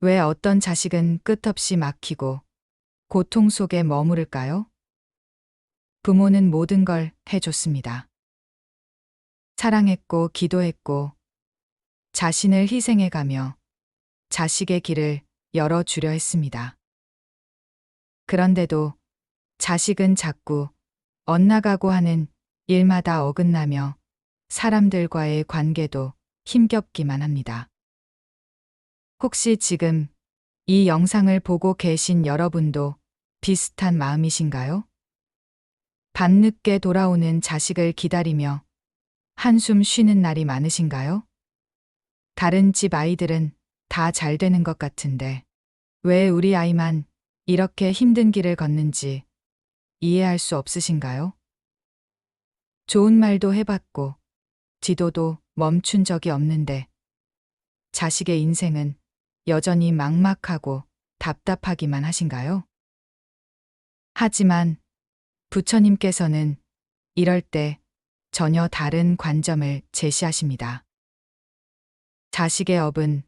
왜 어떤 자식은 끝없이 막히고 고통 속에 머무를까요? 부모는 모든 걸 해줬습니다. 사랑했고 기도했고 자신을 희생해가며 자식의 길을 열어주려 했습니다. 그런데도 자식은 자꾸 엇나가고 하는 일마다 어긋나며 사람들과의 관계도 힘겹기만 합니다. 혹시 지금 이 영상을 보고 계신 여러분도 비슷한 마음이신가요? 밤늦게 돌아오는 자식을 기다리며 한숨 쉬는 날이 많으신가요? 다른 집 아이들은 다 잘 되는 것 같은데 왜 우리 아이만 이렇게 힘든 길을 걷는지 이해할 수 없으신가요? 좋은 말도 해봤고 지도도 멈춘 적이 없는데 자식의 인생은 여전히 막막하고 답답하기만 하신가요? 하지만 부처님께서는 이럴 때 전혀 다른 관점을 제시하십니다. 자식의 업은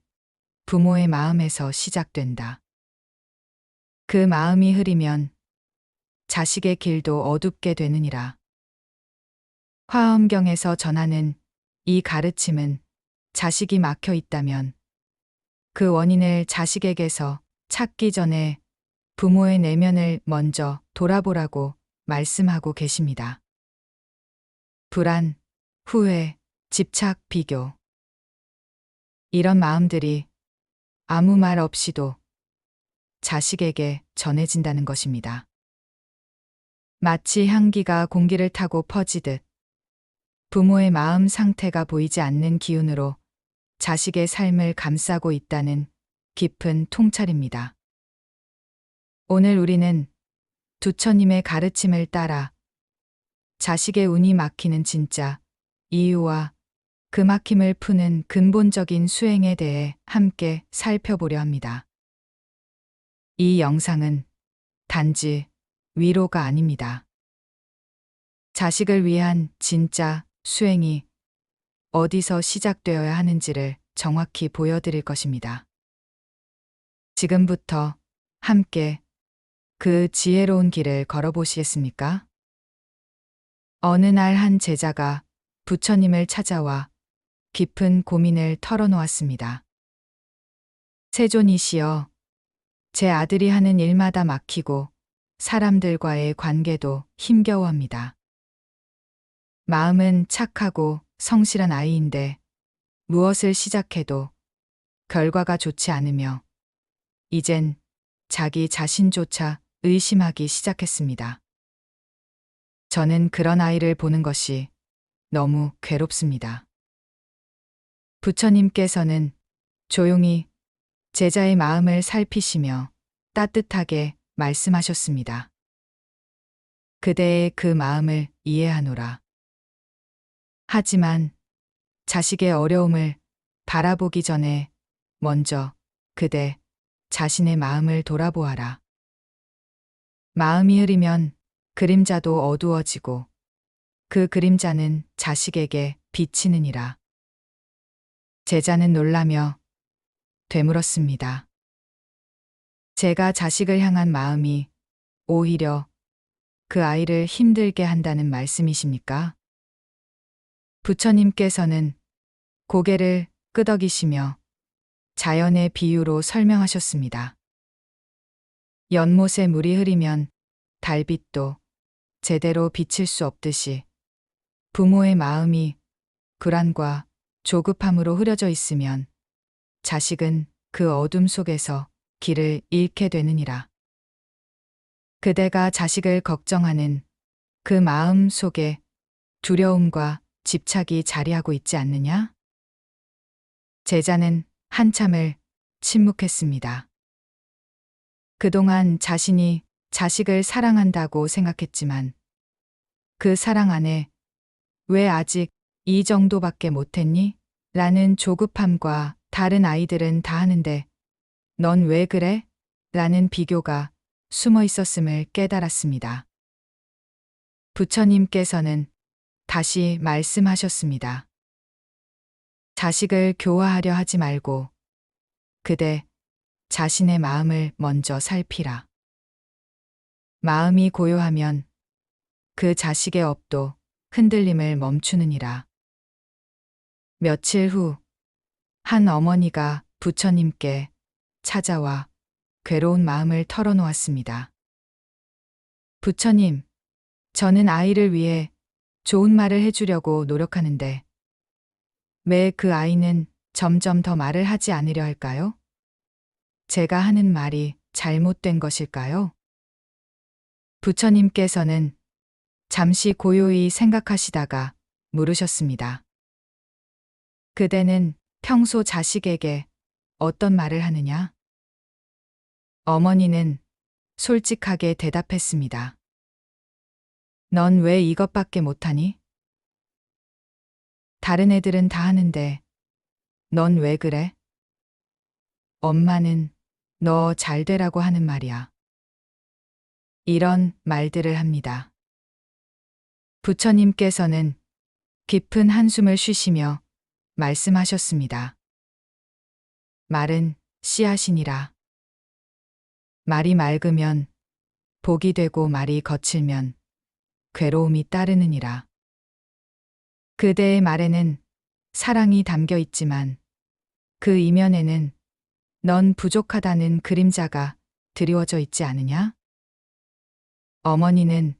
부모의 마음에서 시작된다. 그 마음이 흐리면 자식의 길도 어둡게 되느니라. 화엄경에서 전하는 이 가르침은 자식이 막혀 있다면 그 원인을 자식에게서 찾기 전에 부모의 내면을 먼저 돌아보라고 말씀하고 계십니다. 불안, 후회, 집착, 비교. 이런 마음들이 아무 말 없이도 자식에게 전해진다는 것입니다. 마치 향기가 공기를 타고 퍼지듯 부모의 마음 상태가 보이지 않는 기운으로 자식의 삶을 감싸고 있다는 깊은 통찰입니다. 오늘 우리는 부처님의 가르침을 따라 자식의 운이 막히는 진짜 이유와 그 막힘을 푸는 근본적인 수행에 대해 함께 살펴보려 합니다. 이 영상은 단지 위로가 아닙니다. 자식을 위한 진짜 수행이 어디서 시작되어야 하는지를 정확히 보여드릴 것입니다. 지금부터 함께 그 지혜로운 길을 걸어보시겠습니까? 어느 날 한 제자가 부처님을 찾아와 깊은 고민을 털어놓았습니다. 세존이시여, 제 아들이 하는 일마다 막히고 사람들과의 관계도 힘겨워합니다. 마음은 착하고 성실한 아이인데 무엇을 시작해도 결과가 좋지 않으며 이젠 자기 자신조차 의심하기 시작했습니다. 저는 그런 아이를 보는 것이 너무 괴롭습니다. 부처님께서는 조용히 제자의 마음을 살피시며 따뜻하게 말씀하셨습니다. 그대의 그 마음을 이해하노라. 하지만 자식의 어려움을 바라보기 전에 먼저 그대 자신의 마음을 돌아보아라. 마음이 흐리면 그림자도 어두워지고 그 그림자는 자식에게 비치느니라. 제자는 놀라며 되물었습니다. 제가 자식을 향한 마음이 오히려 그 아이를 힘들게 한다는 말씀이십니까? 부처님께서는 고개를 끄덕이시며 자연의 비유로 설명하셨습니다. 연못에 물이 흐리면 달빛도 제대로 비칠 수 없듯이 부모의 마음이 불안과 조급함으로 흐려져 있으면 자식은 그 어둠 속에서 길을 잃게 되느니라. 그대가 자식을 걱정하는 그 마음 속에 두려움과 집착이 자리하고 있지 않느냐? 제자는 한참을 침묵했습니다. 그동안 자신이 자식을 사랑한다고 생각했지만 그 사랑 안에 왜 아직 이 정도밖에 못했니? 라는 조급함과 다른 아이들은 다 하는데 넌 왜 그래? 라는 비교가 숨어 있었음을 깨달았습니다. 부처님께서는 다시 말씀하셨습니다. 자식을 교화하려 하지 말고 그대 자신의 마음을 먼저 살피라. 마음이 고요하면 그 자식의 업도 흔들림을 멈추느니라. 며칠 후 한 어머니가 부처님께 찾아와 괴로운 마음을 털어놓았습니다. 부처님, 저는 아이를 위해 좋은 말을 해주려고 노력하는데 왜 그 아이는 점점 더 말을 하지 않으려 할까요? 제가 하는 말이 잘못된 것일까요? 부처님께서는 잠시 고요히 생각하시다가 물으셨습니다. 그대는 평소 자식에게 어떤 말을 하느냐? 어머니는 솔직하게 대답했습니다. 넌 왜 이것밖에 못하니? 다른 애들은 다 하는데 넌 왜 그래? 엄마는 너 잘 되라고 하는 말이야. 이런 말들을 합니다. 부처님께서는 깊은 한숨을 쉬시며 말씀하셨습니다. 말은 씨앗이니라. 말이 맑으면 복이 되고 말이 거칠면 괴로움이 따르느니라. 그대의 말에는 사랑이 담겨 있지만 그 이면에는 넌 부족하다는 그림자가 드리워져 있지 않으냐? 어머니는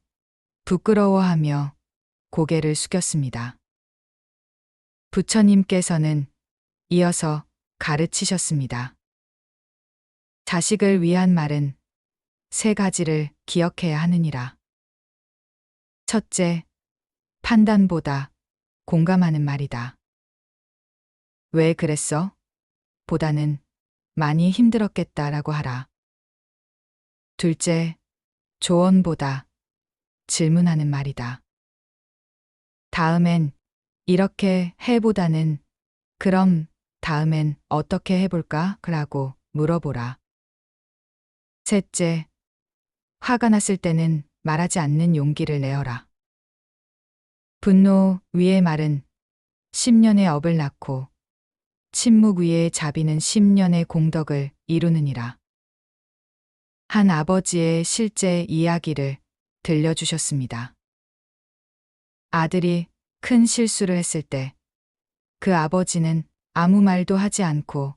부끄러워하며 고개를 숙였습니다. 부처님께서는 이어서 가르치셨습니다. 자식을 위한 말은 세 가지를 기억해야 하느니라. 첫째, 판단보다 공감하는 말이다. 왜 그랬어? 보다는 많이 힘들었겠다라고 하라. 둘째, 조언보다 질문하는 말이다. 다음엔 이렇게 해보다는 그럼 다음엔 어떻게 해볼까? 라고 물어보라. 셋째, 화가 났을 때는 말하지 않는 용기를 내어라. 분노 위의 말은 10년의 업을 낳고 침묵 위의 자비는 10년의 공덕을 이루느니라. 한 아버지의 실제 이야기를 들려주셨습니다. 아들이 큰 실수를 했을 때 그 아버지는 아무 말도 하지 않고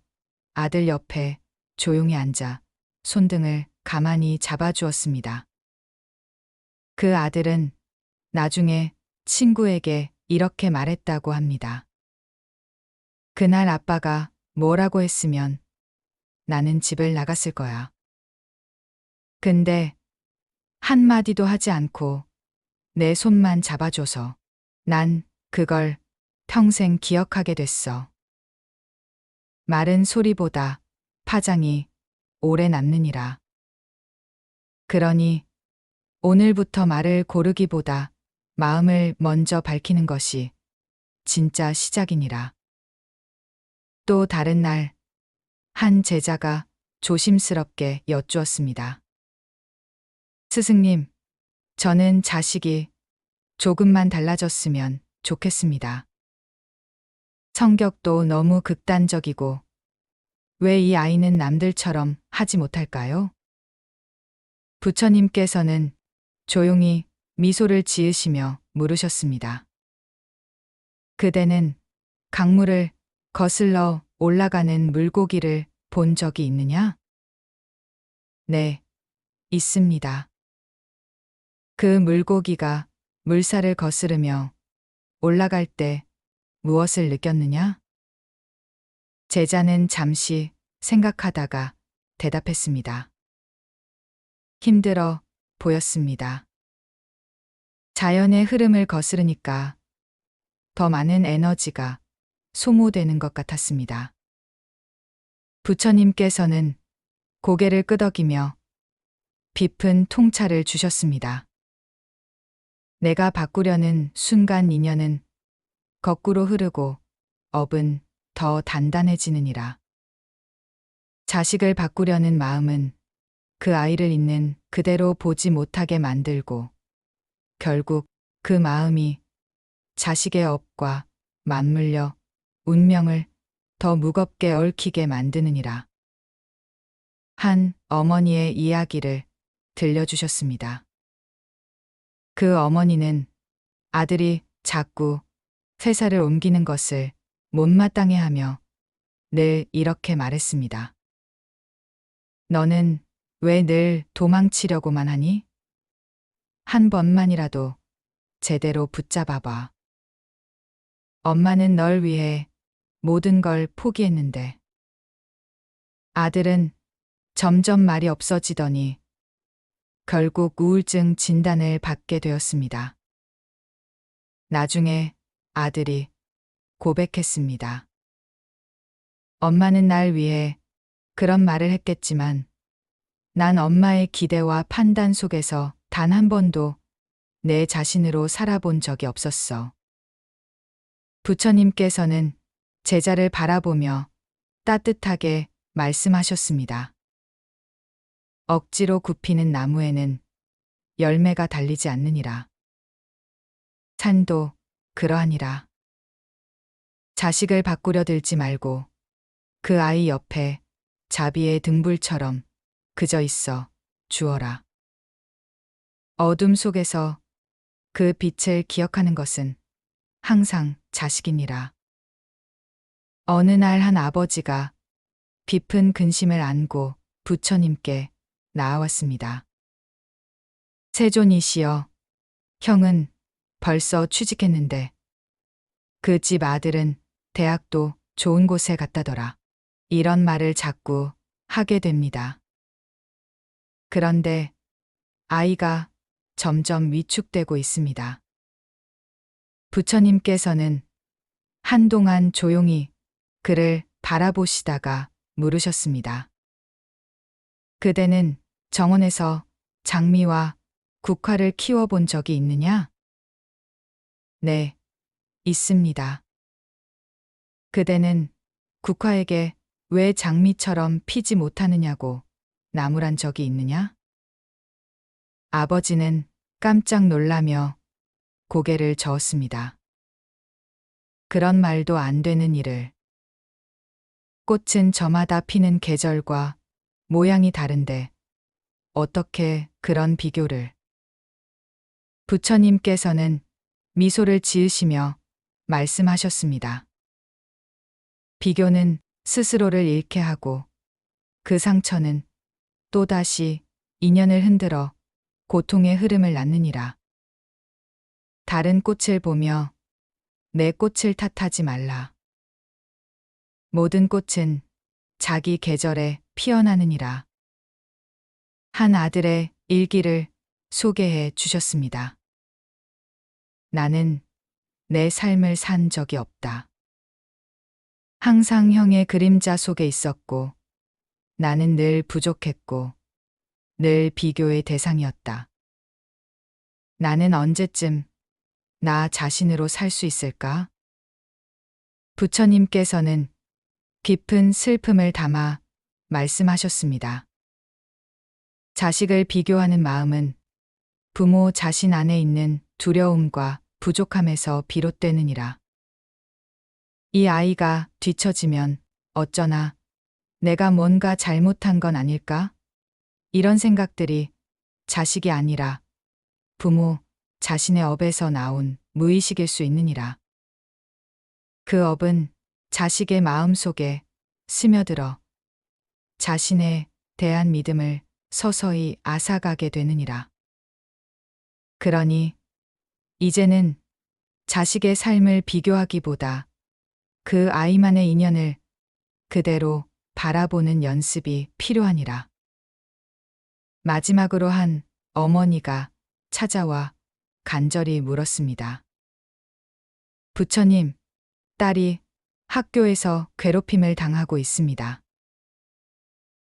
아들 옆에 조용히 앉아 손등을 가만히 잡아주었습니다. 그 아들은 나중에 친구에게 이렇게 말했다고 합니다. 그날 아빠가 뭐라고 했으면 나는 집을 나갔을 거야. 근데 한마디도 하지 않고 내 손만 잡아줘서 난 그걸 평생 기억하게 됐어. 말은 소리보다 파장이 오래 남느니라. 그러니 오늘부터 말을 고르기보다 마음을 먼저 밝히는 것이 진짜 시작이니라. 또 다른 날, 한 제자가 조심스럽게 여쭈었습니다. 스승님, 저는 자식이 조금만 달라졌으면 좋겠습니다. 성격도 너무 극단적이고 왜 이 아이는 남들처럼 하지 못할까요? 부처님께서는 조용히 미소를 지으시며 물으셨습니다. 그대는 강물을 거슬러 올라가는 물고기를 본 적이 있느냐? 네, 있습니다. 그 물고기가 물살을 거스르며 올라갈 때 무엇을 느꼈느냐? 제자는 잠시 생각하다가 대답했습니다. 힘들어 보였습니다. 자연의 흐름을 거스르니까 더 많은 에너지가 소모되는 것 같았습니다. 부처님께서는 고개를 끄덕이며 깊은 통찰을 주셨습니다. 내가 바꾸려는 순간 인연은 거꾸로 흐르고 업은 더 단단해지느니라. 자식을 바꾸려는 마음은 그 아이를 있는 그대로 보지 못하게 만들고 결국 그 마음이 자식의 업과 맞물려 운명을 더 무겁게 얽히게 만드느니라. 한 어머니의 이야기를 들려주셨습니다. 그 어머니는 아들이 자꾸 회사를 옮기는 것을 못마땅해 하며 늘 이렇게 말했습니다. 너는 왜 늘 도망치려고만 하니? 한 번만이라도 제대로 붙잡아봐. 엄마는 널 위해 모든 걸 포기했는데. 아들은 점점 말이 없어지더니 결국 우울증 진단을 받게 되었습니다. 나중에 아들이 고백했습니다. 엄마는 날 위해 그런 말을 했겠지만 난 엄마의 기대와 판단 속에서 단 한 번도 내 자신으로 살아본 적이 없었어. 부처님께서는 제자를 바라보며 따뜻하게 말씀하셨습니다. 억지로 굽히는 나무에는 열매가 달리지 않느니라. 산도 그러하니라. 자식을 바꾸려 들지 말고 그 아이 옆에 자비의 등불처럼 그저 있어 주어라. 어둠 속에서 그 빛을 기억하는 것은 항상 자식이니라. 어느 날 한 아버지가 깊은 근심을 안고 부처님께 나아왔습니다. 세존이시여, 형은 벌써 취직했는데 그 집 아들은 대학도 좋은 곳에 갔다더라. 이런 말을 자꾸 하게 됩니다. 그런데 아이가 점점 위축되고 있습니다. 부처님께서는 한동안 조용히 그를 바라보시다가 물으셨습니다. 그대는 정원에서 장미와 국화를 키워본 적이 있느냐? 네, 있습니다. 그대는 국화에게 왜 장미처럼 피지 못하느냐고 나무란 적이 있느냐? 아버지는 깜짝 놀라며 고개를 저었습니다. 그런 말도 안 되는 일을. 꽃은 저마다 피는 계절과 모양이 다른데 어떻게 그런 비교를. 부처님께서는 미소를 지으시며 말씀하셨습니다. 비교는 스스로를 잃게 하고 그 상처는 또다시 인연을 흔들어 고통의 흐름을 낳느니라. 다른 꽃을 보며 내 꽃을 탓하지 말라. 모든 꽃은 자기 계절에 피어나느니라. 한 아들의 일기를 소개해 주셨습니다. 나는 내 삶을 산 적이 없다. 항상 형의 그림자 속에 있었고 나는 늘 부족했고 늘 비교의 대상이었다. 나는 언제쯤 나 자신으로 살 수 있을까? 부처님께서는 깊은 슬픔을 담아 말씀하셨습니다. 자식을 비교하는 마음은 부모 자신 안에 있는 두려움과 부족함에서 비롯되느니라. 이 아이가 뒤처지면 어쩌나 내가 뭔가 잘못한 건 아닐까? 이런 생각들이 자식이 아니라 부모 자신의 업에서 나온 무의식일 수 있느니라. 그 업은 자식의 마음 속에 스며들어 자신에 대한 믿음을 서서히 앗아가게 되느니라. 그러니 이제는 자식의 삶을 비교하기보다 그 아이만의 인연을 그대로 바라보는 연습이 필요하니라. 마지막으로 한 어머니가 찾아와 간절히 물었습니다. 부처님, 딸이 학교에서 괴롭힘을 당하고 있습니다.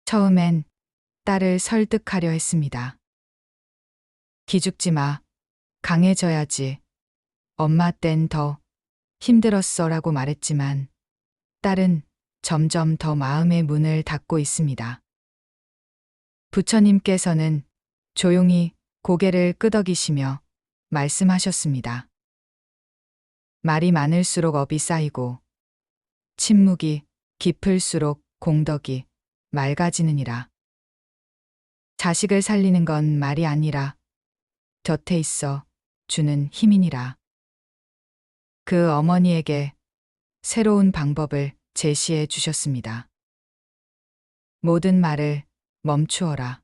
처음엔 딸을 설득하려 했습니다. 기죽지 마. 강해져야지. 엄마 땐 더 힘들었어 라고 말했지만 딸은 점점 더 마음의 문을 닫고 있습니다. 부처님께서는 조용히 고개를 끄덕이시며 말씀하셨습니다. 말이 많을수록 업이 쌓이고 침묵이 깊을수록 공덕이 맑아지느니라. 자식을 살리는 건 말이 아니라 곁에 있어 주는 힘이니라. 그 어머니에게 새로운 방법을 제시해 주셨습니다. 모든 말을 멈추어라.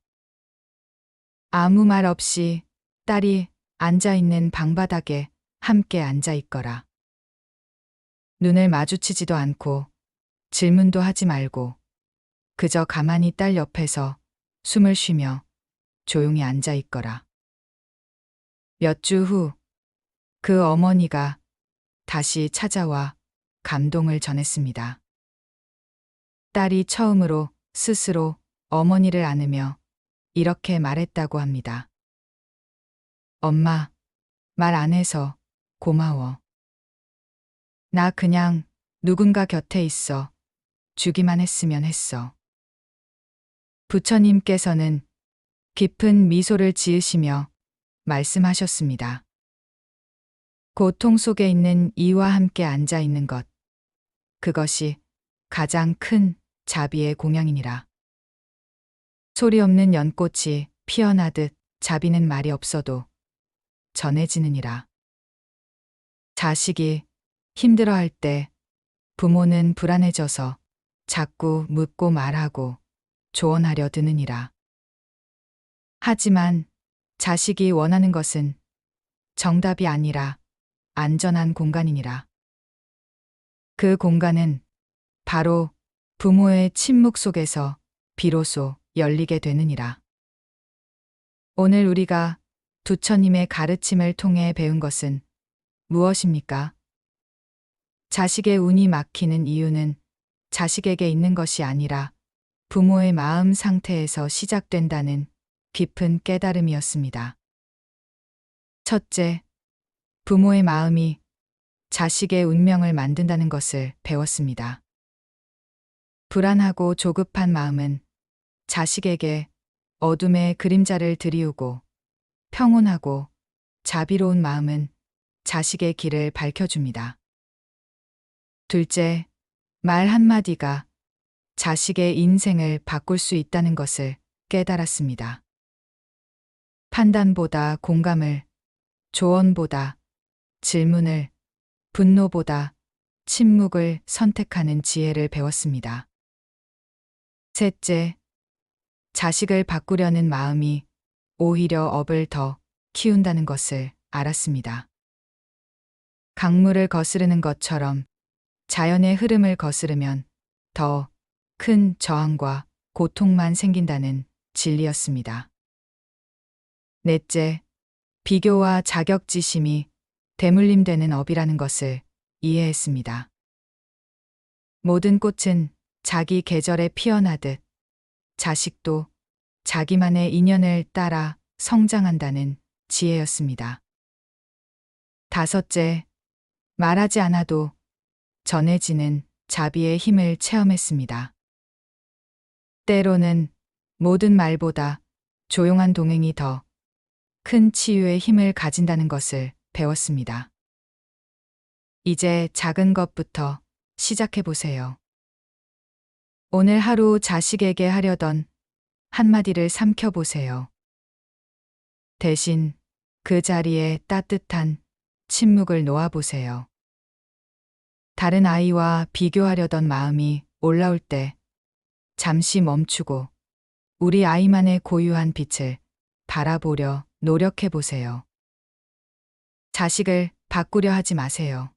아무 말 없이 딸이 앉아 있는 방바닥에 함께 앉아 있거라. 눈을 마주치지도 않고 질문도 하지 말고 그저 가만히 딸 옆에서 숨을 쉬며 조용히 앉아 있거라. 몇 주 후 그 어머니가 다시 찾아와 감동을 전했습니다. 딸이 처음으로 스스로 어머니를 안으며 이렇게 말했다고 합니다. 엄마, 말 안 해서 고마워. 나 그냥 누군가 곁에 있어 주기만 했으면 했어. 부처님께서는 깊은 미소를 지으시며 말씀하셨습니다. 고통 속에 있는 이와 함께 앉아 있는 것, 그것이 가장 큰 자비의 공양이니라. 소리 없는 연꽃이 피어나듯 자비는 말이 없어도 전해지느니라. 자식이 힘들어할 때 부모는 불안해져서 자꾸 묻고 말하고 조언하려 드느니라. 하지만 자식이 원하는 것은 정답이 아니라 안전한 공간이니라. 그 공간은 바로 부모의 침묵 속에서 비로소 열리게 되느니라. 오늘 우리가 부처님의 가르침을 통해 배운 것은 무엇입니까? 자식의 운이 막히는 이유는 자식에게 있는 것이 아니라 부모의 마음 상태에서 시작된다는 깊은 깨달음이었습니다. 첫째, 부모의 마음이 자식의 운명을 만든다는 것을 배웠습니다. 불안하고 조급한 마음은 자식에게 어둠의 그림자를 드리우고 평온하고 자비로운 마음은 자식의 길을 밝혀줍니다. 둘째, 말 한마디가 자식의 인생을 바꿀 수 있다는 것을 깨달았습니다. 판단보다 공감을, 조언보다 질문을, 분노보다 침묵을 선택하는 지혜를 배웠습니다. 셋째, 자식을 바꾸려는 마음이 오히려 업을 더 키운다는 것을 알았습니다. 강물을 거스르는 것처럼 자연의 흐름을 거스르면 더 큰 저항과 고통만 생긴다는 진리였습니다. 넷째, 비교와 자격지심이 대물림되는 업이라는 것을 이해했습니다. 모든 꽃은 자기 계절에 피어나듯 자식도 자기만의 인연을 따라 성장한다는 지혜였습니다. 다섯째, 말하지 않아도 전해지는 자비의 힘을 체험했습니다. 때로는 모든 말보다 조용한 동행이 더 큰 치유의 힘을 가진다는 것을 배웠습니다. 이제 작은 것부터 시작해 보세요. 오늘 하루 자식에게 하려던 한마디를 삼켜보세요. 대신 그 자리에 따뜻한 침묵을 놓아보세요. 다른 아이와 비교하려던 마음이 올라올 때 잠시 멈추고 우리 아이만의 고유한 빛을 바라보려 노력해 보세요. 자식을 바꾸려 하지 마세요.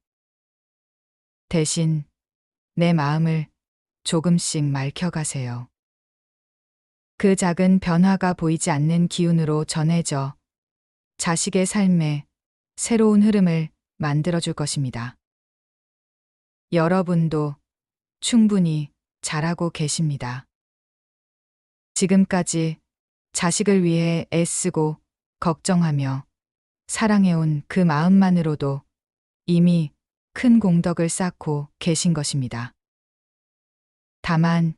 대신 내 마음을 조금씩 맑혀가세요. 그 작은 변화가 보이지 않는 기운으로 전해져 자식의 삶에 새로운 흐름을 만들어줄 것입니다. 여러분도 충분히 잘하고 계십니다. 지금까지 자식을 위해 애쓰고 걱정하며 사랑해온 그 마음만으로도 이미 큰 공덕을 쌓고 계신 것입니다. 다만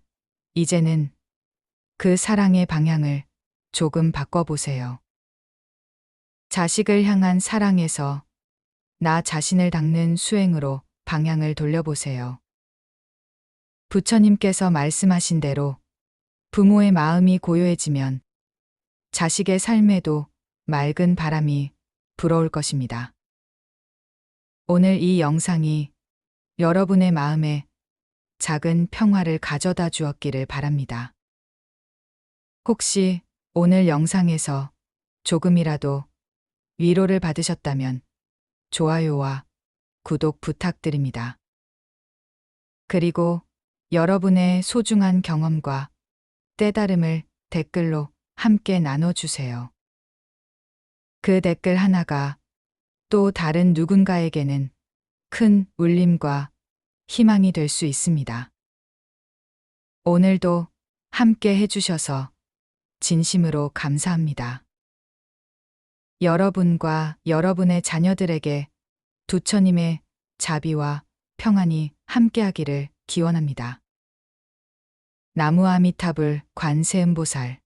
이제는 그 사랑의 방향을 조금 바꿔보세요. 자식을 향한 사랑에서 나 자신을 닦는 수행으로 방향을 돌려보세요. 부처님께서 말씀하신 대로 부모의 마음이 고요해지면 자식의 삶에도 맑은 바람이 불어올 것입니다. 오늘 이 영상이 여러분의 마음에 작은 평화를 가져다 주었기를 바랍니다. 혹시 오늘 영상에서 조금이라도 위로를 받으셨다면 좋아요와 구독 부탁드립니다. 그리고 여러분의 소중한 경험과 깨달음을 댓글로 함께 나눠주세요. 그 댓글 하나가 또 다른 누군가에게는 큰 울림과 희망이 될 수 있습니다. 오늘도 함께 해주셔서 진심으로 감사합니다. 여러분과 여러분의 자녀들에게 부처님의 자비와 평안이 함께하기를 기원합니다. 나무아미타불 관세음보살